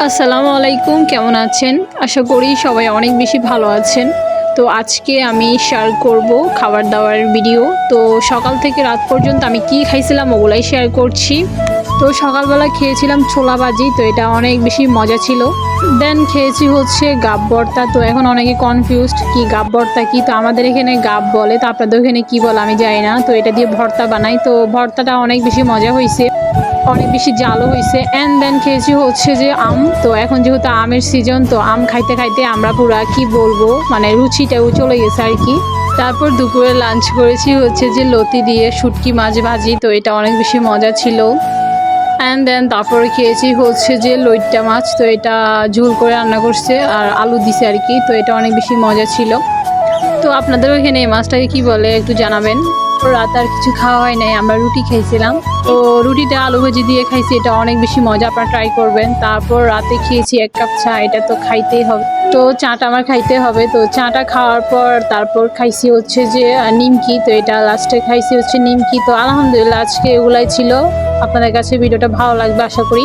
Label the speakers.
Speaker 1: আসসালামু আলাইকুম, কেমন আছেন? আশা করি সবাই অনেক বেশি ভালো আছেন। তো আজকে আমি শেয়ার করব খাবার দাবার ভিডিও। তো সকাল থেকে রাত পর্যন্ত আমি কি খাইছিলাম ওগুলাই শেয়ার করছি। তো সকালবেলা খেয়েছিলাম ছোলা ভাজি, তো এটা অনেক বেশি মজা ছিল। দেন খেয়েছি হচ্ছে গাব ভর্তা। তো এখন অনেকে কনফিউজড কি গাব ভর্তা কি, তো আমাদের এখানে গাব বলে, তো আপনাদের ওখানে কি বলে আমি জানি না। তো এটা দিয়ে ভর্তা বানাই, তো ভর্তাটা অনেক বেশি মজা হয়েছে, অনেক বেশি জালও হয়েছে। অ্যান্ড দেন খেয়েছি হচ্ছে যে আম। তো এখন যেহেতু আমের সিজন, তো আম খাইতে খাইতে আমরা পুরা কি বলবো, মানে রুচিটাও চলে গেছে আর কি। তারপর দুপুরে লাঞ্চ করেছি হচ্ছে যে লতি দিয়ে শুটকি মাছ ভাজি, তো এটা অনেক বেশি মজা ছিল। অ্যান্ড দেন তারপরে খেয়েছি হচ্ছে যে লইট্টা মাছ, তো এটা ঝোল করে রান্না করছে আর আলু দিছে আর কি, তো এটা অনেক বেশি মজা ছিল। তো আপনাদের ওইখানে এই মাছটাকে কি বলে একটু জানাবেন। তো রাত আর কিছু খাওয়া হয় নাই, আমরা রুটি খাইছিলাম। তো রুটিটা আলু ভাজি দিয়ে খাইছি, এটা অনেক বেশি মজা, আপনারা ট্রাই করবেন। তারপর রাতে খেয়েছি 1 কাপ চা, এটা তো খাইতেই হবে। তো চাটা আমার খাইতে হবে। তো চাটা খাওয়ার পর তারপর খাইছি হচ্ছে যে নিমকি, তো এটা লাস্টে খাইছি হচ্ছে নিমকি। তো আলহামদুলিল্লাহ আজকে এগুলাই ছিল। আপনাদের কাছে ভিডিওটা ভালো লাগবে আশা করি।